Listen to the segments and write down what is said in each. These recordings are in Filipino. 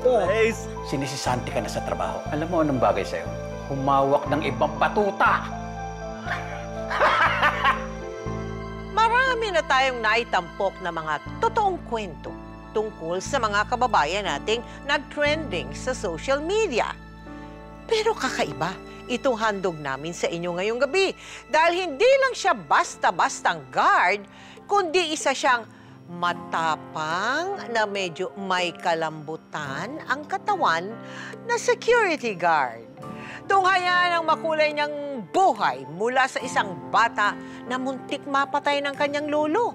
Guys, sinisisanti ka na sa trabaho. Alam mo anong bagay sa'yo? Humawak ng ibang batuta! Marami na tayong naitampok na mga totoong kwento tungkol sa mga kababayan nating nag-trending sa social media. Pero kakaiba itong handog namin sa inyo ngayong gabi dahil hindi lang siya basta-bastang guard, kundi isa siyang matapang na medyo may kalambutan ang katawan na security guard. Tunghayan ang makulay niyang buhay mula sa isang bata na muntik mapatay ng kanyang lolo.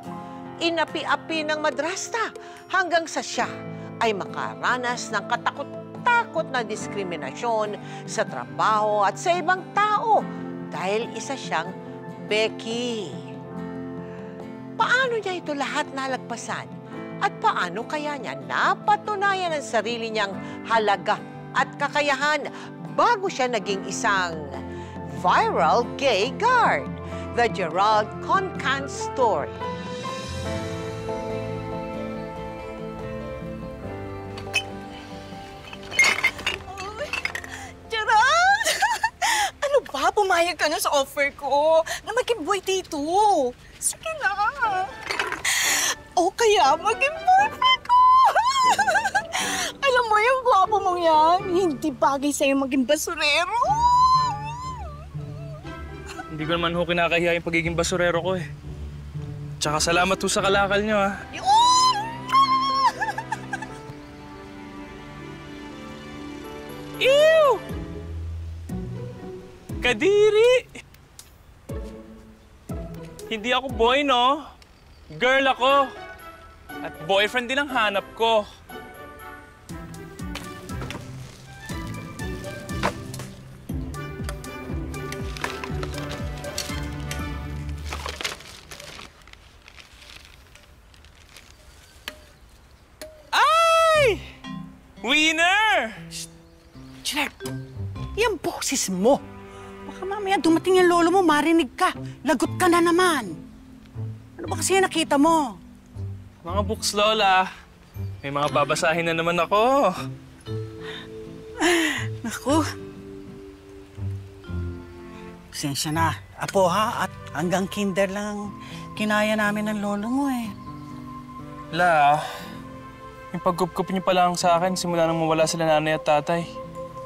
Inapi-api ng madrasta hanggang sa siya ay makaranas ng katakot-takot na diskriminasyon sa trabaho at sa ibang tao dahil isa siyang Becky. Paano niya ito lahat nalagpasan? At paano kaya niya napatunayan ang sarili niyang halaga at kakayahan bago siya naging isang viral gay guard? The Gerald Concan Story. Gerald! Ano ba? Pumayag ka na sa offer ko na maging boy dito. Sige na. O kaya maging boyfriend ko. Alam mo yung gwapo mong yan, hindi bagay sa'yo maging basurero. Hindi ko naman ho kinakahiya yung pagiging basurero ko eh. Tsaka salamat ho sa kalakal niyo ha. Ew! Kadiri! Hindi ako boy, no? Girl ako. At boyfriend din ang hanap ko. Ay! Winner! Gerald, yung boses mo. Baka mamaya dumating yung lolo mo, marinig ka. Lagot ka na naman. Ano ba kasi nakita mo? Mga books, Lola. May mga babasahin na naman ako. Naku. Pasensya na. Apo ha, at hanggang kinder lang kinaya namin ng lolo mo eh. La, yung pagkup-kup niyo pa lang sa akin simula nang mawala sila nanay at tatay.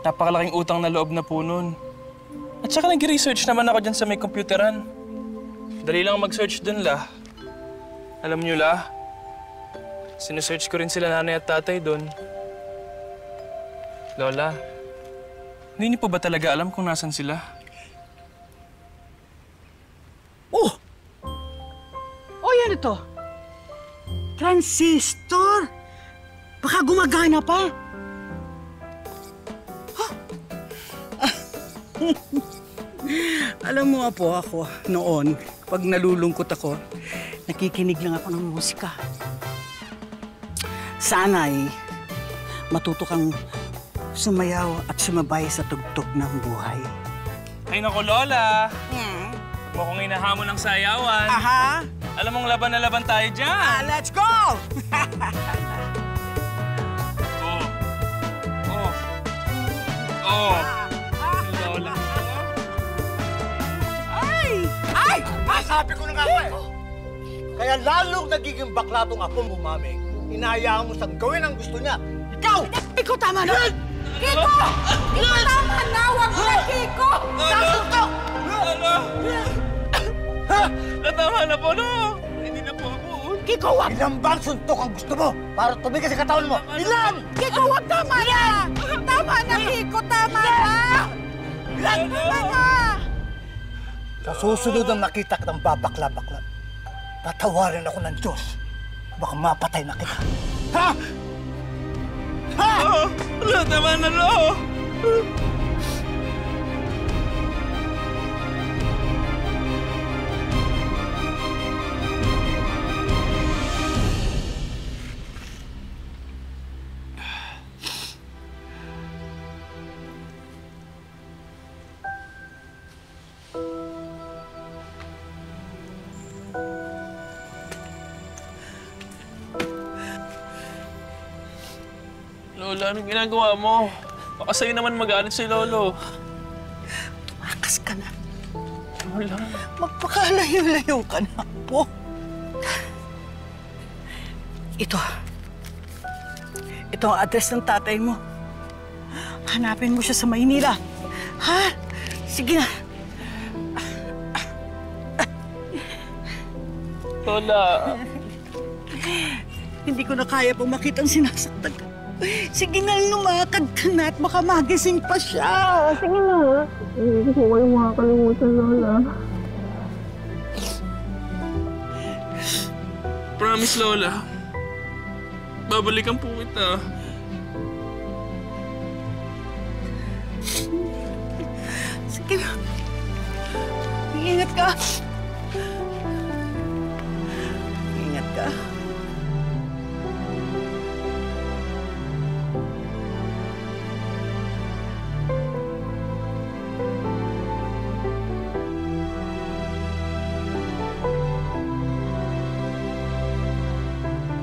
Napakalaking utang na loob na po nun. At saka nag-research naman ako dyan sa may computeran. Dali lang mag-search dun, La. Alam niyo, La, sinesearch ko rin sila nanay at tatay dun. Lola, hindi niyo po ba talaga alam kung nasan sila? Oh! Oh, yan ito. Transistor! Baka gumagana pa. Alam mo po ako, noon, pag nalulungkot ako, nakikinig lang ako ng musika. Sana'y matuto kang sumayaw at sumabay sa tugtog ng buhay. Ay naku, Lola! Mukhang inahamon ng sayawan. Aha! Alam mong laban na laban tayo dyan. Let's go! Oh. Oh. Oh. Lola. Ay! Ay! Sabi ko na nga eh. Kaya lalong nagiging bakla tong apo mo, mami. Inahayaan mo siyang gawin ang gusto niya. Ikaw! Ikaw tama na! Kiko! Kiko tama na! Huwag na, Kiko! Sasuntok! Ano? Natama na po, no? Hindi na po ako. Kiko, wag! Ilan bang suntok ang gusto mo para tumigas sa katawan mo? Ilan! Kiko, wag! Tama na! Tama na, Kiko! Tama na! Ilan! Tama na! Sa susunod na makita kitang babakla-bakla, tatawarin ako ng Diyos. Baka mapatay na kita. Ha? Ha? Oh, tama na, no? Lola, anong ginagawa mo? Baka sa'yo naman magalit si Lolo. Tumakas ka na. Lola. Magpakalayo-layo ka na po. Ito. Ito ang address ng tatay mo. Hanapin mo siya sa Maynila. Ha? Sige na. Lola. Hindi ko na kaya pang makitang sinasaktan ka. Sige na, lumakad ka na at baka magising pa siya. Sige na. Hindi ko kayo makakalimutan, Lola. Promise, Lola. Babalikan po kita. Sige na. Ingat ka. Ingat ka.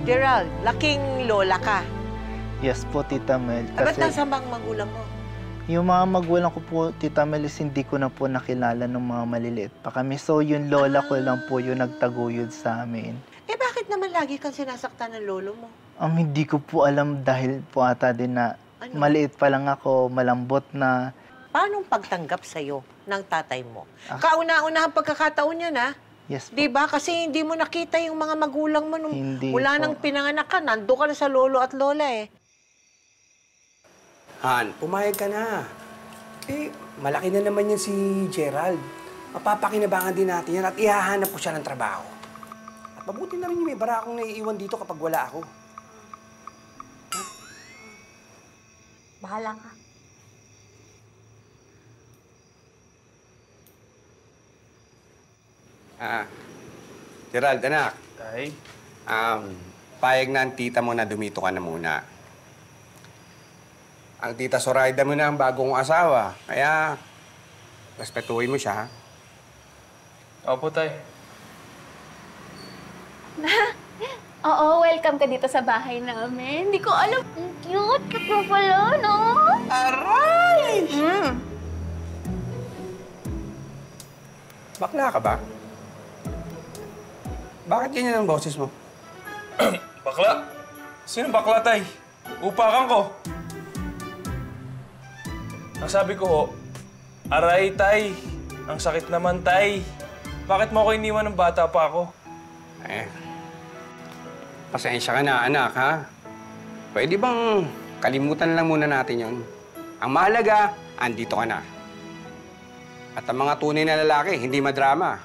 Gerald, laking lola ka. Yes po, Tita Mel. Ba't Kasi nasa bang magulang mo? yung mga magulang ko po, Tita Mel, is hindi ko na po nakilala nung mga maliliit pa kami. So, yung lola ko lang po yung nagtaguyod sa amin. Eh bakit naman lagi kang sinasaktan ng lolo mo? Hindi ko po alam dahil po ata din na Ano? maliit pa lang ako, malambot na. Paano pagtanggap sa'yo ng tatay mo? Kauna-unahang pagkakataon yan, ha? Yes po. Di ba? Kasi hindi mo nakita yung mga magulang mo nung Hindi mula po. nang pinanganak ka, nando ka na sa lolo at lola eh. Han, pumayag ka na. Eh, malaki na naman yan si Gerald. Mapapakinabangan din natin yan at ihahanap ko siya ng trabaho. At mabuti na rin yung may bara akong naiiwan dito kapag wala ako. Bahala ka. Gerald, anak. Tay? Payag na ang tita mo na dumito ka na muna. Ang tita Zoraida mo na ang bagong asawa. Kaya, respetuhin mo siya, ha? Opo, Tay. Oo, welcome ka dito sa bahay namin. Hindi ko alam. Ang cute. Cute mo pala, no? Aray! Bakla ka ba? Bakit ganyan ang boses mo? Bakla? Sino bakla, Tay? Upakan ko. Ang sabi ko ho, aray, Tay. Ang sakit naman, Tay. Bakit mo ako iniwan ng bata pa ako? Eh, pasensya ka na, anak, ha? Pwede bang kalimutan lang muna natin yon? Ang mahalaga, andito ka na. At ang mga tunay na lalaki, hindi madrama.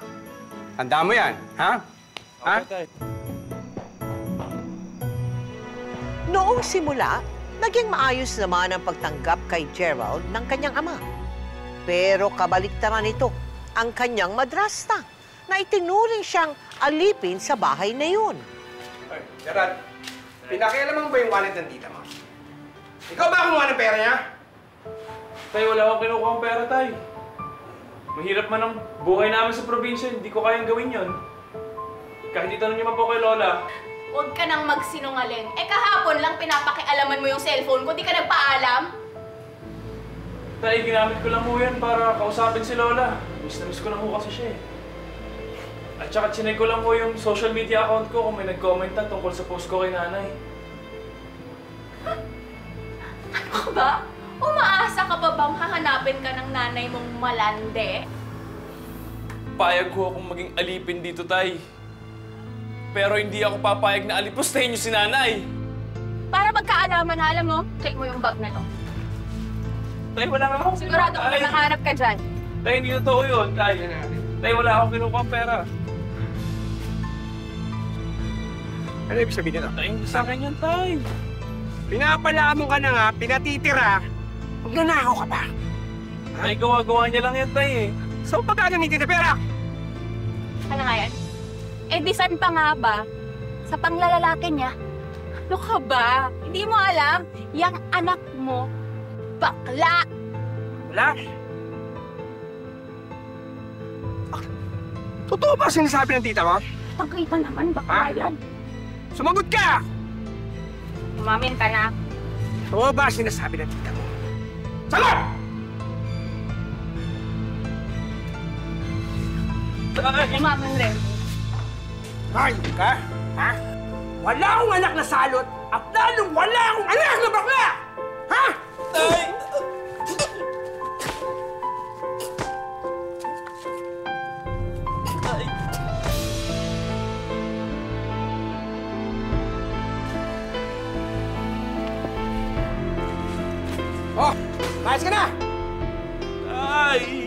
Tandaan mo yan, ha? Ha? Opo, Tay. Noong simula, naging maayos naman ang pagtanggap kay Gerald ng kanyang ama. Pero kabaliktaran nito ang kanyang madrasta na itinuring siyang alipin sa bahay na yun. Ay, Gerard, pinakialaman mo ba yung wallet ng tita mo? Ikaw ba kumuha ng pera niya? Tay, wala akong kinukuha ang pera, Tay. Mahirap man ang buhay namin sa probinsya, hindi ko kayang gawin yon. Kahit itanong niyo man po kay Lola. Huwag ka nang magsinungaling. Eh kahapon lang pinapakialaman mo yung cellphone ko, di ka nagpaalam. Tay, ginamit ko lang mo yan para kausapin si Lola. Miss na miss ko lang ho kasi siya eh. At saka chinay ko lang ho yung social media account ko kung may nag-comment na tungkol sa post ko kay nanay. Ano ka ba? Umaasa ka pa bang hahanapin ka ng nanay mong malande? Payag ko akong maging alipin dito, Tay. Pero hindi ako papayag na alipustahin niyo si nanay. Para magkaalaman na, alam mo, check mo yung bag na to. Tay, wala nga akong Sigurado kung Tay, nakahanap ka dyan. Tay, hindi totoo yun, Tay. Tay, wala akong kinukuha ang pera. Ano ibig sabihin nito? Tay, hindi sa akin yan, Tay. Pinapalamon ka na nga, pinatitira. Magnanakaw ka pa. Tay, gawa-gawa niya lang yan, Tay eh. So, pagkano ni tita pera? Ano nga yan? Eh, di saan pa nga ba? Sa panglalalaki niya. Ano ka ba? Hindi mo alam? Yang anak mo, bakla. Wala. Totoo ba sinasabi ng tita mo? Pagkita naman, bakla yan. Sumagot ka! Umamin ka na. Totoo ba sinasabi ng tita mo? Sagot! Umamin rin. Ayun ka? Ha? Wala akong anak na salot at lalong wala akong anak na bakla! Ha? Tay! Oh! Mayos ka na! Ay!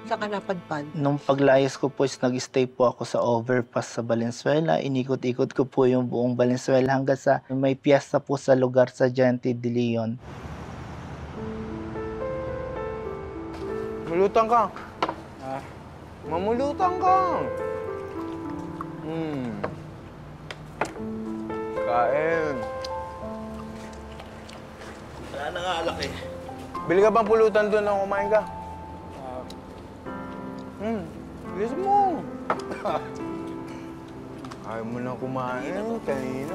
Saan ka napadpad? Nung paglayas ko po is nag-stay po ako sa overpass sa Valenzuela. Inikot-ikot ko po yung buong Valenzuela hanggang sa may piyesta po sa lugar sa Gente de Leon. Mulutang ka. Mamulutang ka. Kain. Wala na nga alak eh. Bili ka bang pulutan doon nang kumain ka? Bilis mo. Ayaw mo na kumain. Kanina.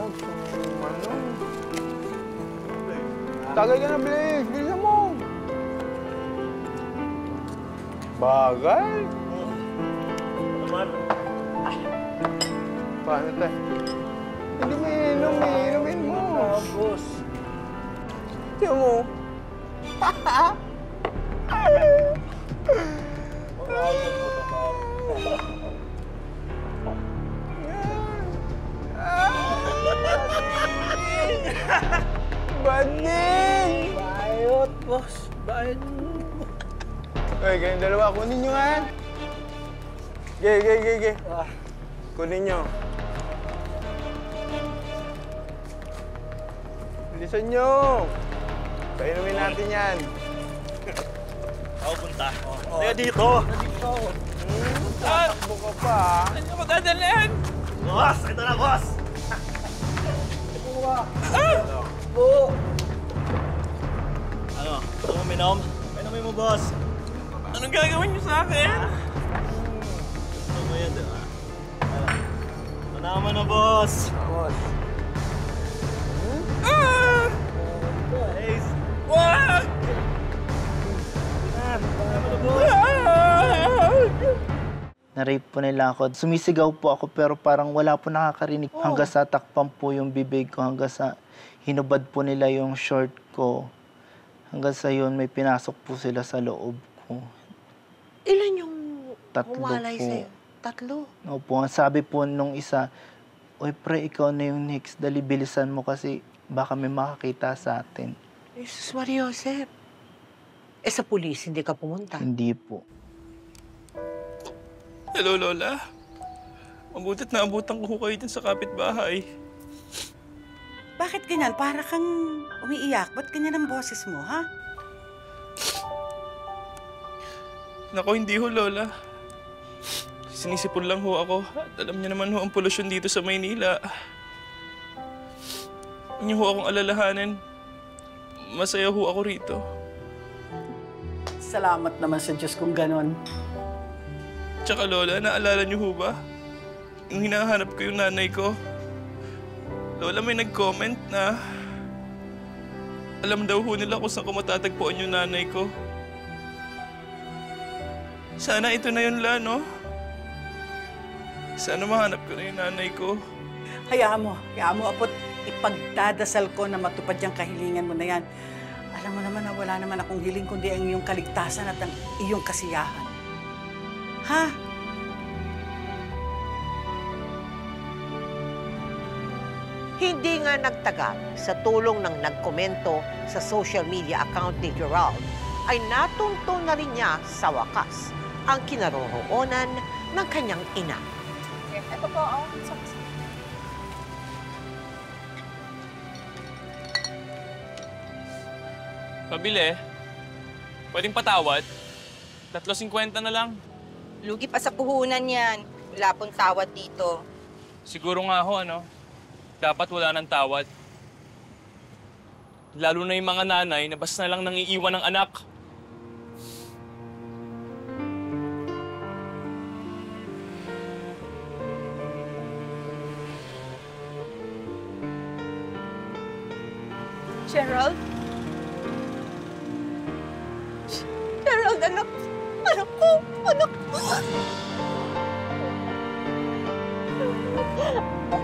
Ano? Tagay ka na, bilis. Bilis mo. Bagay. Naman. Paano tayo? Hindi mo inom, inumin mo. Boss. Tiyo mo. Bading! Bayot, boss. Bayot. Uy, kayong dalawa, kunin nyo nga. Ge. Kunin nyo. Bilisan nyo. Painumin natin yan. Ako punta. Teka dito. Tatakbo ka pa. Ano ko dadalhin? Boss! Ito na, boss! Ano? Gusto mo minom? Minumin mo, boss. Anong gagawin niyo sa akin? Gusto mo yan, di ba? Ito naman na, boss. Boss. Ace. Wag! Na-rape po nila ako. Sumisigaw po ako pero parang wala po nakakarinig. Hanggang sa takpan po yung bibig ko, hanggang sa hinubad po nila yung short ko. Hanggang sa yun, may pinasok po sila sa loob ko. Ilan yung Tatlo humalay po. sa'yo? Tatlo? Opo, ang sabi po nung isa, "Uy pre, ikaw na yung next. Dali, bilisan mo kasi baka may makakita sa atin." Jesus Maria Josep. Sa pulis, hindi ka pumunta? Hindi po. Hello, Lola. Mabutit na abutan ko kayo dyan sa kapitbahay. Bakit ganyan? Para kang umiiyak. Ba't ganyan ang boses mo, ha? Nako, hindi ho, Lola. Sinisipon lang ho ako. At alam niyo naman ho ang polusyon dito sa Maynila. Huwag niyo ho akong alalahanin. Masaya ho ako rito. Salamat naman sa Diyos kung ganon. Tsaka, Lola, naalala niyo ho ba? Yung hinahanap ko yung nanay ko. Lola, may nag-comment na alam daw ho nila kung saan ko matatagpuan yung nanay ko. Sana ito na yun, La, no? Sana mahanap ko na yung nanay ko. Hayaan mo, Apo't ipagdadasal ko na matupad yung kahilingan mo na yan. Alam mo naman na wala naman akong hiling kundi ang iyong kaligtasan at ang iyong kasiyahan. Ha? Hindi nga nagtagal sa tulong ng nagkomento sa social media account ni Gerald ay natunto na rin niya sa wakas ang kinaroroonan ng kanyang ina. Ito po, oh. Pabili. Pwedeng patawad. 3.50 na lang. Lugi pa sa puhunan yan. Wala pong tawad dito. Siguro nga ho, ano? Dapat wala ng tawad. Lalo na yung mga nanay na basta na lang nangiiwan ng anak. Gerald? Gerald, anak! Anak ko! Anak ko!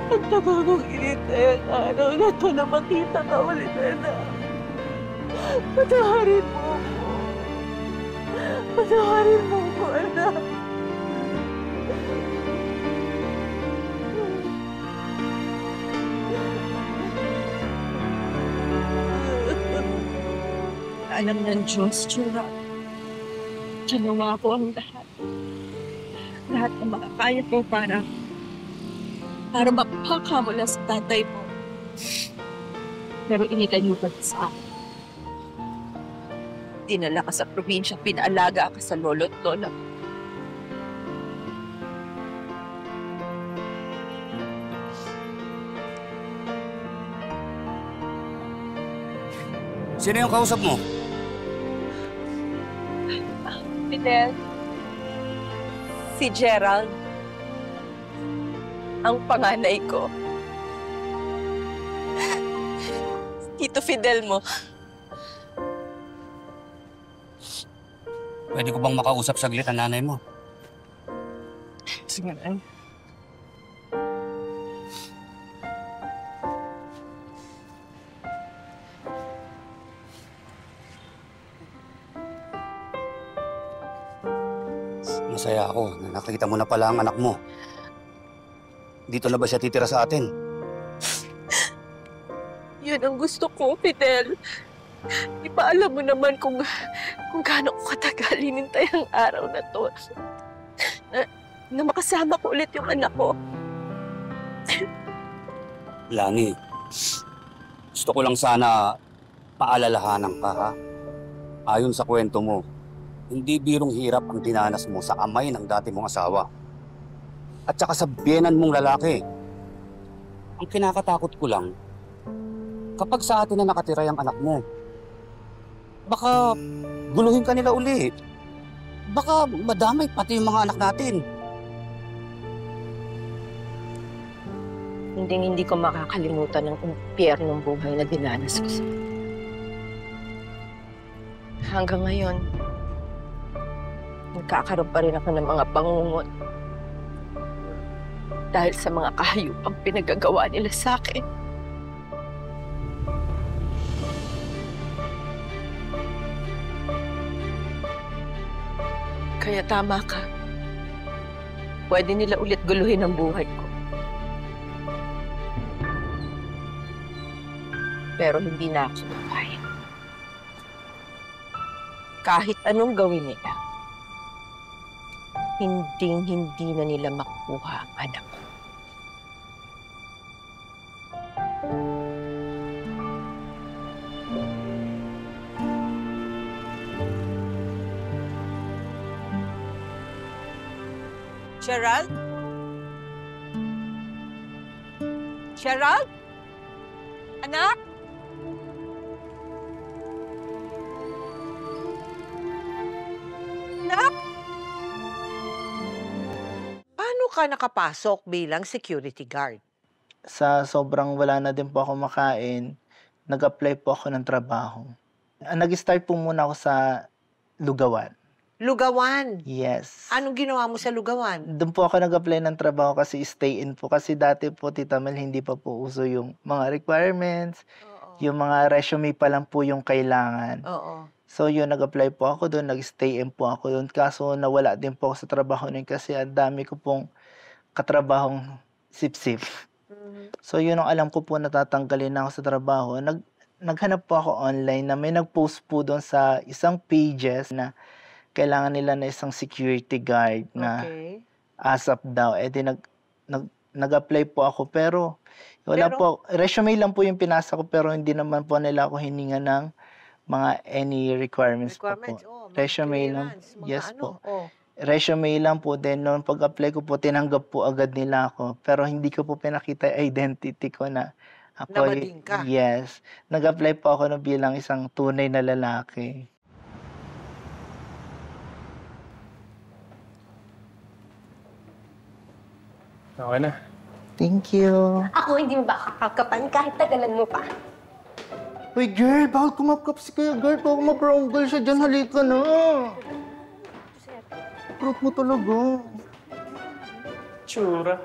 Ang tagal kong inintay ang araw na ito na makita ka ulit, anak. Patawarin mo ako. Patawarin mo ako, anak. Alam ng Diyos, Gerald. Ginawa ko ang lahat. Lahat ng makakaya ko para mapakamula sa tatay mo. Pero initan pa sa akin. Dinala ka sa probinsya, pinaalaga ka sa lolo't lola. Sino yung kausap mo? Fidel. Si Gerald. Ang panganay ko. Tito Fidel mo. Pwede ko bang makausap saglit ang nanay mo? Sige, Nay. Masaya ako na nakita mo na pala ang anak mo. Dito na ba siya titira sa atin? Yun ang gusto ko, Fidel. Ipaalam mo naman kung gaano ko katagal hinintay ang araw na to. Na makasama ko ulit yung anak ko. Lani, gusto ko lang sana paalalahanan ka, ha? Ayon sa kwento mo, hindi birong hirap ang dinanas mo sa amay ng dati mong asawa. At saka sa biyenan mong lalaki. Ang kinakatakot ko lang, kapag sa atin na nakatira yung anak mo, baka guluhin ka nila uli. Baka madamay pati yung mga anak natin. Hindi ko makakalimutan ng impyernong buhay na dinanas ko. Hanggang ngayon, nagkakaroon pa rin ako ng mga pangungot dahil sa mga kahayupang pinagagawa nila sa akin. Kaya tama ka. Pwede nila ulit guluhin ang buhay ko. Pero hindi na ako papayag. Kahit anong gawin nila, hindi na nila makukuha ang anak ko. Gerald? Gerald? Anak? Anak? Paano ka nakapasok bilang security guard? Sa sobrang wala na din po ako makain, nag-apply po ako ng trabaho. Nag-start po muna ako sa Lugawan. Lugawan? Yes. Anong ginawa mo sa Lugawan? Doon po ako nag-apply ng trabaho kasi stay-in po. Kasi dati po, Tita Mel, hindi pa po uso yung mga requirements. Oo. Yung mga resume pa lang po yung kailangan. Oo. So yun, nag-apply po ako doon, nag-stay-in po ako doon. Kaso nawala din po ako sa trabaho nun kasi ang dami ko pong katrabahong sip-sip. So yun ang alam ko po, natatanggalin na ako sa trabaho. Naghanap po ako online na may nag-post po doon sa isang pages na kailangan nila na isang security guard na ASAP daw. Eh di nag-apply po ako pero wala po, resume lang po yung pinasa ko pero hindi naman po nila ako hininga ng mga any requirements, Requirements, po. mga Resume lang. clearance, mga Yes ano, po. oh. Resume lang po. Then, noong pag-apply ko po, tinanggap po agad nila ako. Pero hindi ko po pinakita identity ko na ako. Namading ka. Yes. Nag-apply po ako na bilang isang tunay na lalaki. Okay na. Thank you. Ako hindi mo ba kakakapan kahit tagalan mo pa? Uy, girl, bawal kumapkap si Kuya Girl. Baka mag-wronggal siya dyan. Halika na. Fruit mo talaga. Tsura.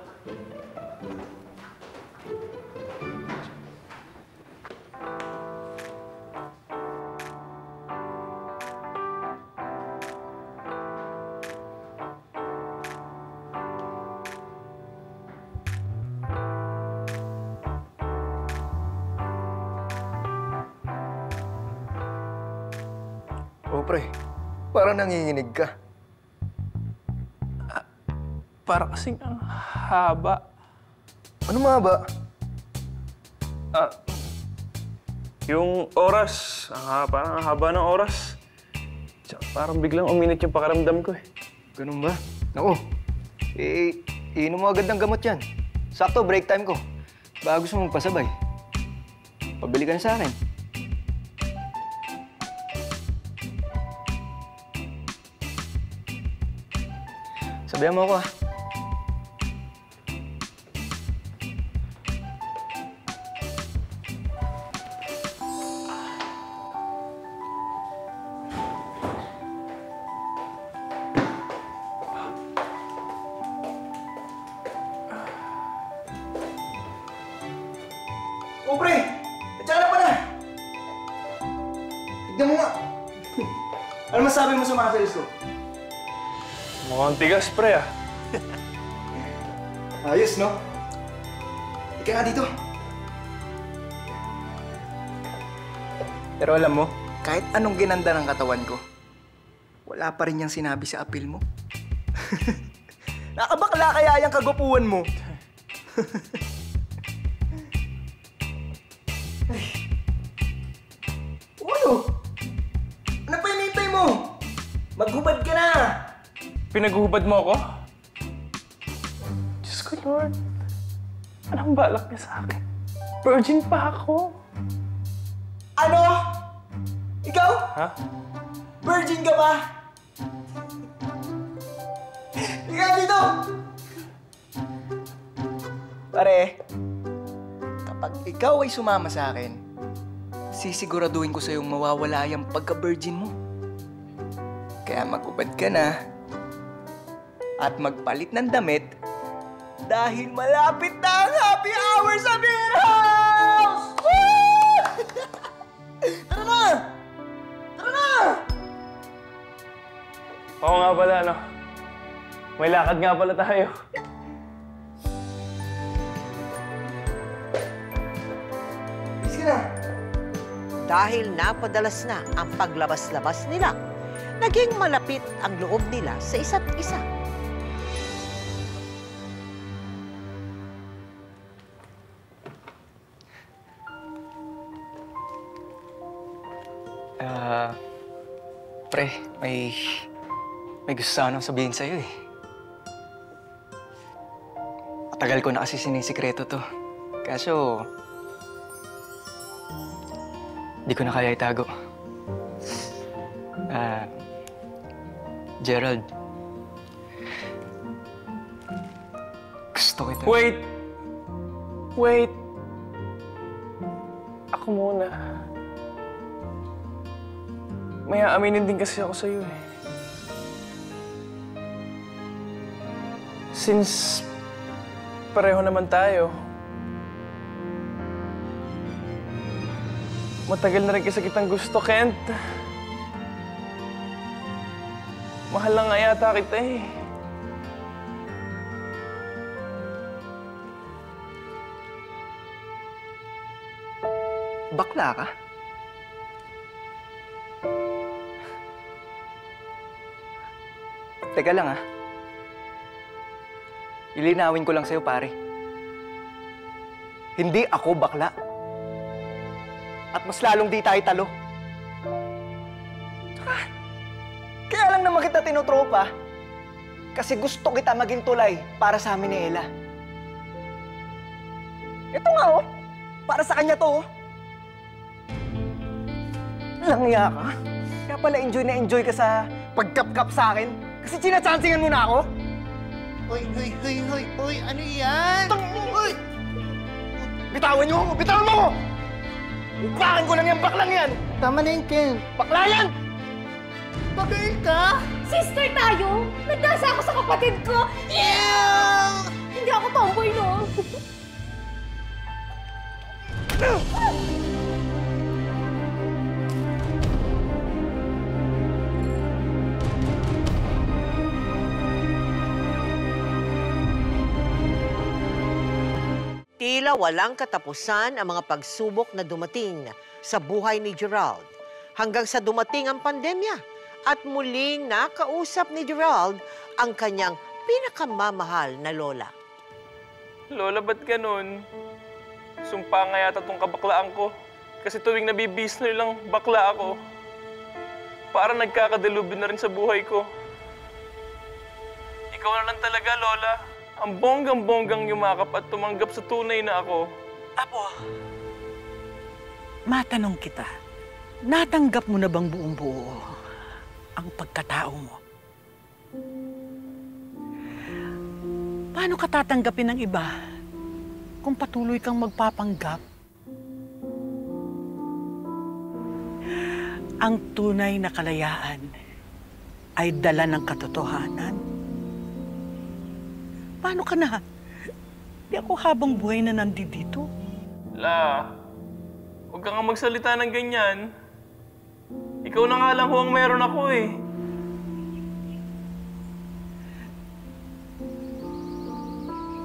Oh, pre. Parang nanginginig ka. Para kasing ang haba. Ano mahaba? Yung oras. Parang ang haba ng oras. Tsaka parang biglang uminit yung pakiramdam ko eh. Ganun ba? Naku. Iinom mo agad ng gamot yan. Sakto, break time ko. Baka gusto mong magpasabay. Pabili ka na sa akin. Sabihan mo ako, ah. Oh, pre! At saka na pala! Tignan mo nga. Ano masabi mo sa mga sales ko? Mukhang tigas, pre ah. Ayos, no? Ika nga dito. Pero alam mo, kahit anong ginanda ng katawan ko, wala pa rin niyang sinabi sa appeal mo. Nakabakla kaya yung kagupuan mo. Ano? Ano pa hinihintay mo? Maghubad ka na! Pinaghubad mo ako? Diyos ko, Lord. Anong balak niya sa akin? Virgin pa ako. Ano? Ikaw? Ha? Virgin ka ba? Ikaw dito! Pare, kapag ikaw ay sumama sa akin, sisiguraduhin ko sa'yong mawawala yung pagka-virgin mo. Kaya magubad ka na at magpalit ng damit dahil malapit na ang happy hour sa beer house! Woo! Tara na! Tara na! Oo nga pala, no? May lakad nga pala tayo. Bis ka na! Dahil napadalas na ang paglabas-labas nila, naging malapit ang loob nila sa isa't isa. Pre, may gusto sanang sabihin sa'yo eh. Matagal ko na kasi sinisikreto to. Kaso, di ko na kaya itago. Gerald, gusto kita. Wait! Wait! Ako muna. May aaminin din kasi ako sa'yo eh. Since pareho naman tayo, matagal na rin kasi kitang gusto, Kent. Mahal na nga yata kita eh. Bakla ka? Teka lang, Ilinawin ko lang sa'yo, pare. Hindi ako bakla. At mas lalong di tayo talo. kita tinutropa kasi gusto kita maging tulay para sa amin ni Ella. Ito nga oh, para sa kanya to oh. Langya ka. Kaya pala enjoy na enjoy ka sa pagkap-kap sa akin. Kasi sinachansingan mo na ako. Hoy, ano yan? Hoy! Bitawan niyo ako! Bitawan mo ako! Upakan ko lang yan, baklang yan! Tama na yun, Ken. Bakla yan! Pagayin ka? Sister tayo! Nagdasa ako sa kapatid ko! Yeah! Hindi ako tomboy, no? Tila walang katapusan ang mga pagsubok na dumating sa buhay ni Gerald hanggang sa dumating ang pandemya at muling nakausap ni Gerald ang kanyang pinakamamahal na lola. Lola, ba't ganun? Sumpa nga yata tong kabaklaan ko. Kasi tuwing nabibis na lang bakla ako. Parang nagkakadalubin na rin sa buhay ko. Ikaw na lang talaga, Lola. Ang bonggang-bonggang yumakap at tumanggap sa tunay na ako. Apo, matanong kita, natanggap mo na bang buong-buo ang pagkatao mo? Paano ka tatanggapin ng iba kung patuloy kang magpapanggap? Ang tunay na kalayaan ay dala ng katotohanan. Paano ka na? Di ako habang buhay na nandito. La, huwag ka nga magsalita ng ganyan. Ikaw na nga lang ho ang meron ako eh.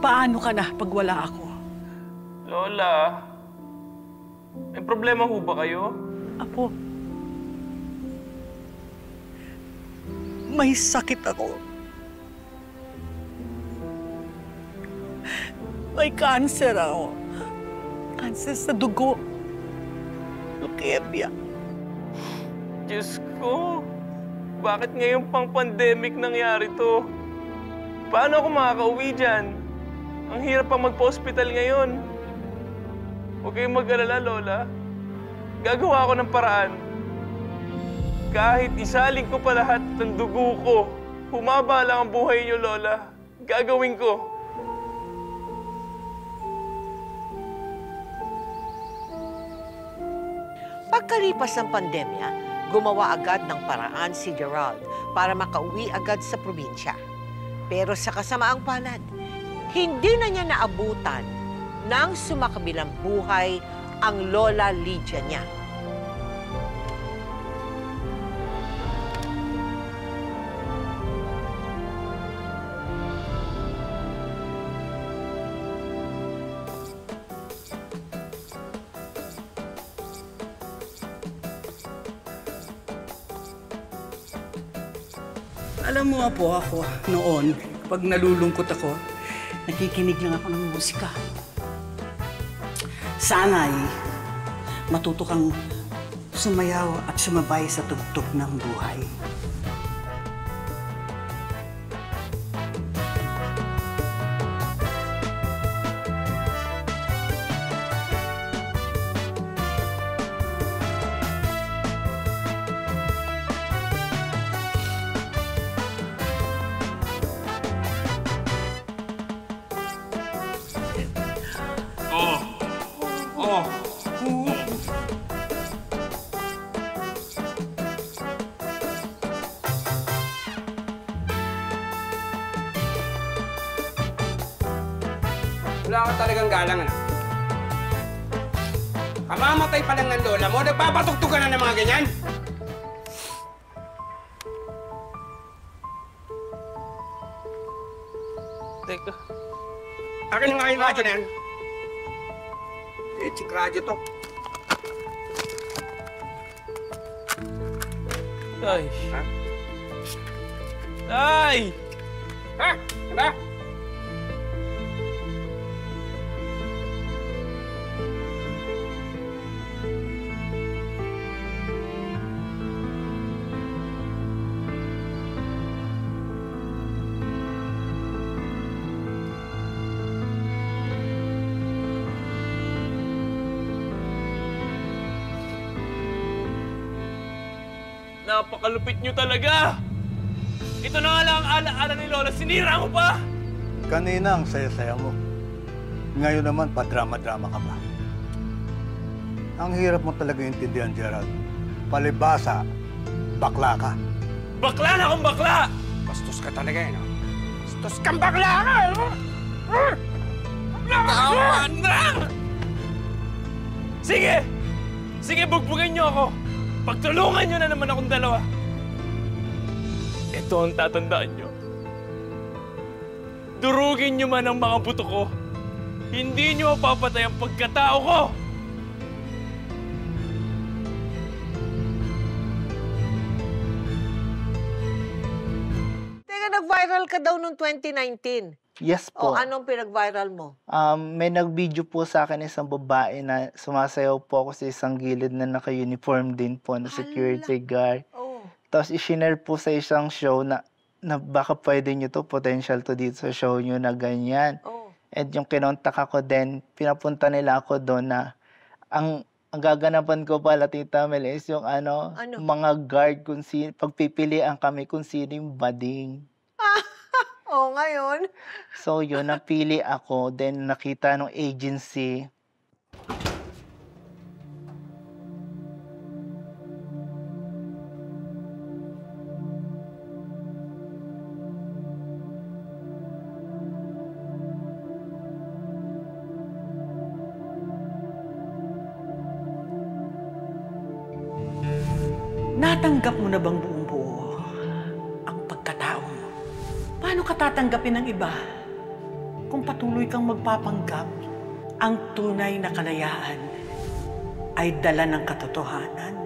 Paano ka na pag wala ako? Lola, may problema ho ba kayo? Apo, may sakit ako. May cancer ako. Cancer sa dugo. Leukemia. Diyos ko, bakit ngayon pang pandemic nangyari to? Paano ako makakauwi dyan? Ang hirap pa magpa-hospital ngayon. Huwag kayong mag-alala, Lola. Gagawa ako ng paraan. Kahit isaling ko pa lahat ng dugo ko, humaba lang ang buhay niyo, Lola. Gagawin ko. Pagkalipas ng pandemya, gumawa agad ng paraan si Gerald para makauwi agad sa probinsya. Pero sa kasamaang palad, hindi na niya naabutan ng sumakabilang buhay ang Lola Lydia niya. Alam mo po ako noon, pag nalulungkot ako, nakikinig lang ako ng musika. Sana'y matuto kang sumayaw at sumabay sa tugtog ng buhay. Wala ka talagang galang, anak. Kamamatay pa lang ng lola mo, nagpapatugtog ka na ng mga ganyan? Teka. Akin na nga yung radyo na yan. Check radyo to. Ay. Ha? Ay! Ha? Diba? Napakalupit nyo talaga! Ito na nga lang ang ala-ala ni Lola. Sinira mo pa! Kanina ang saya-saya mo. Ngayon naman, padrama-drama ka pa. Ang hirap mo talaga intindihan, Gerald. Palibasa, bakla ka. Bakla na akong bakla! Bastos ka talaga eh, no? Bastos kang bakla ka! Tama na! Sige! Sige, bugbugan niyo ako. Pagtulungan niyo na naman akong dalawa. Ito ang tatandaan niyo. Durugin niyo man ang mga buto ko. Hindi niyo mapapatay ang pagkatao ko! Teka, nag-viral ka daw noong 2019. Yes po. O anong pinag-viral mo? May nag-video po sa akin isang babae na sumasayaw po ako sa isang gilid na naka-uniform din po na security guard. Oh. Tapos i-share po sa isang show na baka pwede nyo to, potential to dito sa show nyo na ganyan. Oh. And yung kinontak ako din, pinapunta nila ako doon na ang gaganapan ko pala, Tita Mel, is yung mga guard kung sino, pagpipilian kami kung sino yung bading. Oh, ngayon? So yun, napili ako, then nakita ng agency. Natanggap mo na bang buong-buo ang pagkatao mo? Paano ka tatanggapin ng iba kung patuloy kang magpapanggap? Ang tunay na kalayaan ay dala ng katotohanan.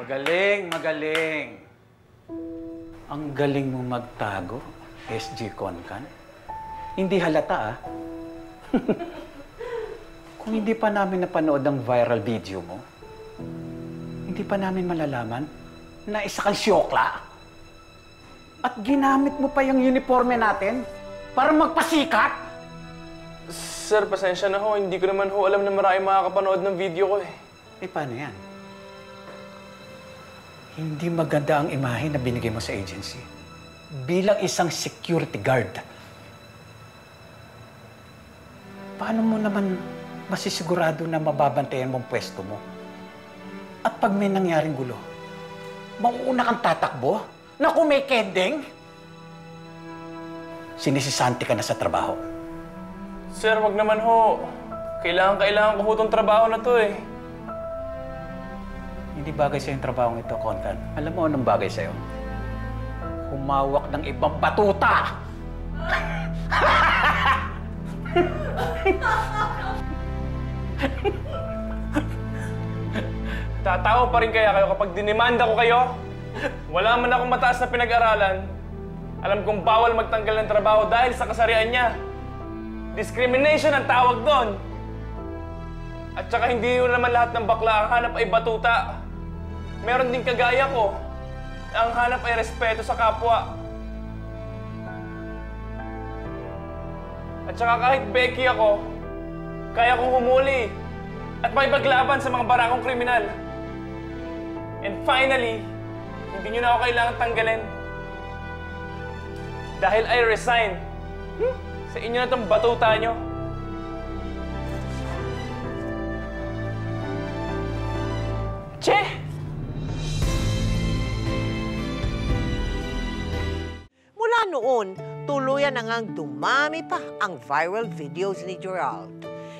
Magaling, magaling. Ang galing mo magtago, SG Concan. Hindi halata, ah. Kung hindi pa namin napanood ang viral video mo, hindi pa namin malalaman na isa kang syokla. At ginamit mo pa yung uniforme natin para magpasikat. Sir, pasensya na ho. Hindi ko naman ho alam na maraming makakapanood ng video ko eh. Eh, paano yan? Hindi maganda ang imahe na binigay mo sa agency bilang isang security guard. Paano mo naman masisigurado na mababantayan mong pwesto mo? At pag may nangyaring gulo, mauuna kang tatakbo na kung may kendeng, sinisisanti ka na sa trabaho. Sir, wag naman ho. Kailangan ko ho itong trabaho na to eh. Hindi bagay sa'yo yung trabaho ito, Concan. Alam mo anong bagay sa'yo? Humawak ng ibang batuta! Tatawa pa rin kaya kayo kapag dinimanda ko kayo? Wala man akong mataas na pinag-aralan. Alam kong bawal magtanggal ng trabaho dahil sa kasarian niya. Discrimination ang tawag doon. At saka hindi yun naman lahat ng bakla ang hanap ay batuta. Meron din kagaya ko. Ang hanap ay respeto sa kapwa. At saka kahit Becky ako, kaya kong humuli at makipaglaban sa mga barakong kriminal. And finally, Hindi nyo na ako kailangan tanggalin. Dahil I resign. Sa inyo na itong batuta nyo. Che! Mula noon, tuluyan na ngang dumami pa ang viral videos ni Gerald.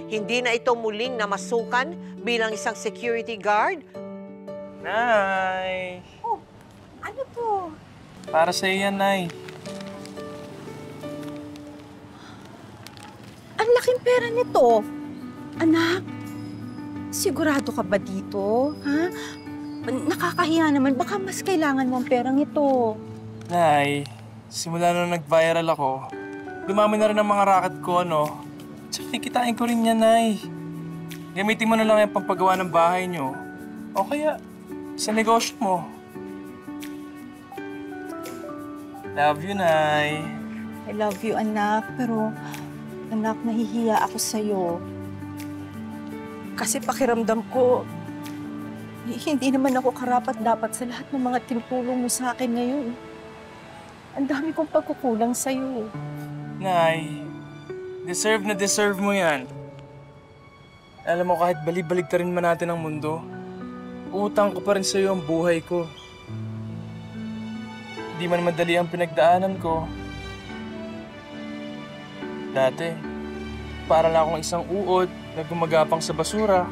Hindi na ito muling namasukan bilang isang security guard. Nay! Oh, ano to? Para sa iyo yan, Nay. Ang laking pera nito. Anak, sigurado ka ba dito? Ha? Nakakahiya naman. Baka mas kailangan mo ang perang ito. Nay, simula nung nag-viral ako, dumami na rin ang mga racket ko, no? Tsaka kikitain ko rin yan, Nay. Gamitin mo na lang yung pampagawa ng bahay nyo. O kaya, sa negosyo mo. Love you, Nay. I love you, anak. Pero, anak, nahihiya ako sa'yo. Kasi pakiramdam ko, hindi naman ako karapat-dapat sa lahat ng mga tinutulong mo sa akin ngayon. Ang dami kong pagkukulang sa'yo. Nay, deserve na deserve mo yan. Alam mo, kahit bali-baligtarin man natin ang mundo, utang ko pa rin sa'yo ang buhay ko. Hindi man madali ang pinagdaanan ko. Dati, para lang akong isang uod na gumagapang sa basura.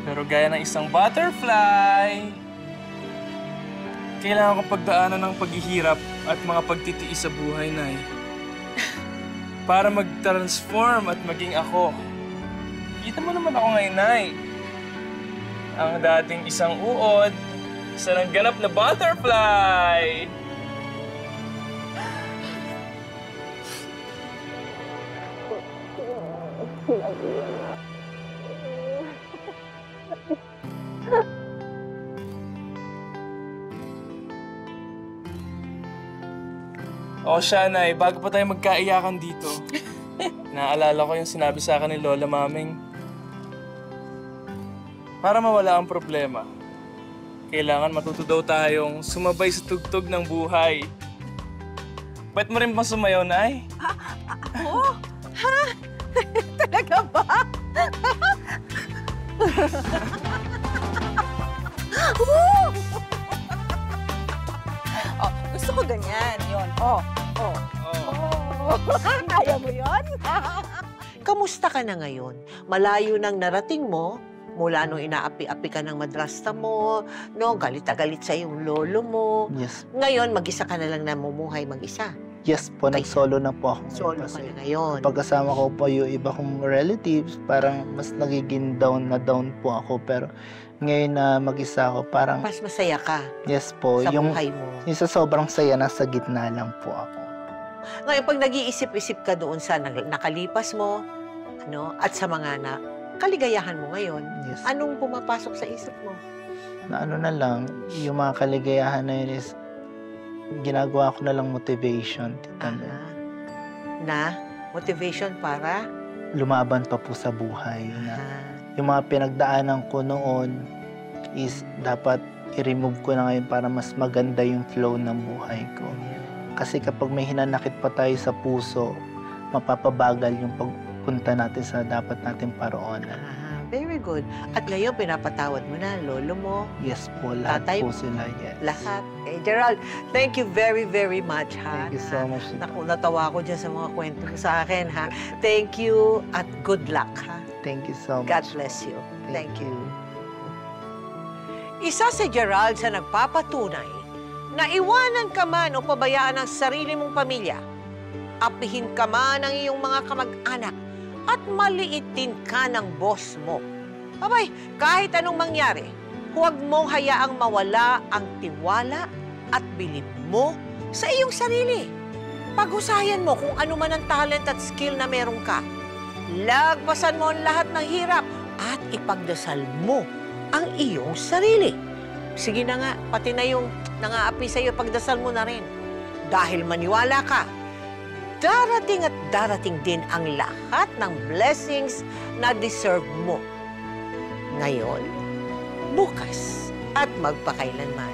Pero gaya ng isang butterfly, kailangan kong pagdaanan ng paghihirap at mga pagtitiis sa buhay, Nay. Para mag-transform at maging ako. Kita mo naman ako ngayon, Nay. Ang dating isang uod, isa ng ganap na butterfly. O siya, Nay, bago pa tayo magkaiyakan dito, naalala ko yung sinabi sa akin ni Lola Maming. Para mawala ang problema, kailangan matuto daw tayong sumabay sa tugtog ng buhay. Ba't mo rin ba sumayaw, Nay? Ako? Ha? Talaga ba? Oh, gusto ko ganyan. Yun. Oh. Kaya mo yun? Kamusta ka na ngayon? Malayo nang narating mo mula nung inaapi-api ka ng madrasta mo, no? Galit na galit sa yung lolo mo. Yes. Ngayon, mag-isa ka na lang namumuhay mag-isa. Yes po, nag-solo na po ako. Solo ka na ngayon. Pagkasama ko po yung iba kong relatives, parang mas nagiging down na down po ako. Pero ngayon na mag-isa ako, parang... Mas masaya ka Yes po. sa buhay mo. Yung sa sobrang saya, nasa gitna lang po ako. Ngayon, pag nag-iisip-isip ka doon sa nakalipas mo, ano, at sa mga kaligayahan mo ngayon, Yes. anong pumapasok sa isip mo? Na ano na lang, yung mga kaligayahan na yun is, ginagawa ko na lang motivation. Na motivation para? Lumaban pa po sa buhay. Na yung mga pinagdaanan ko noon is dapat i-remove ko na ngayon para mas maganda yung flow ng buhay ko. Kasi kapag may hinanakit pa tayo sa puso, mapapabagal yung pagpunta natin sa dapat natin paroonan. Very good. At ngayon, pinapatawad mo na, lolo mo. Yes po, lahat Tatay po mo. sila. Yes. Lahat. Okay, Gerald, thank you very, very much, ha? Thank you so much. Naku, natawa ko dyan sa mga kwento mo sa akin, ha? Thank you at good luck, ha? Thank you so much. God bless you. Thank you. Isa si Gerald sa nagpapatunay na iwanan ka man o pabayaan ang sarili mong pamilya, apihin ka man ang iyong mga kamag-anak, at maliitin ka ng boss mo. Abay, kahit anong mangyari, huwag mong hayaang mawala ang tiwala at bilib mo sa iyong sarili. Paghusayan mo kung ano man ang talent at skill na meron ka. Lagpasan mo ang lahat ng hirap at ipagdasal mo ang iyong sarili. Sige na nga, pati na yung nangaapi sa iyo, pagdasal mo na rin. Dahil maniwala ka, darating at darating din ang lahat ng blessings na deserve mo. Ngayon, bukas, at magpakailanman.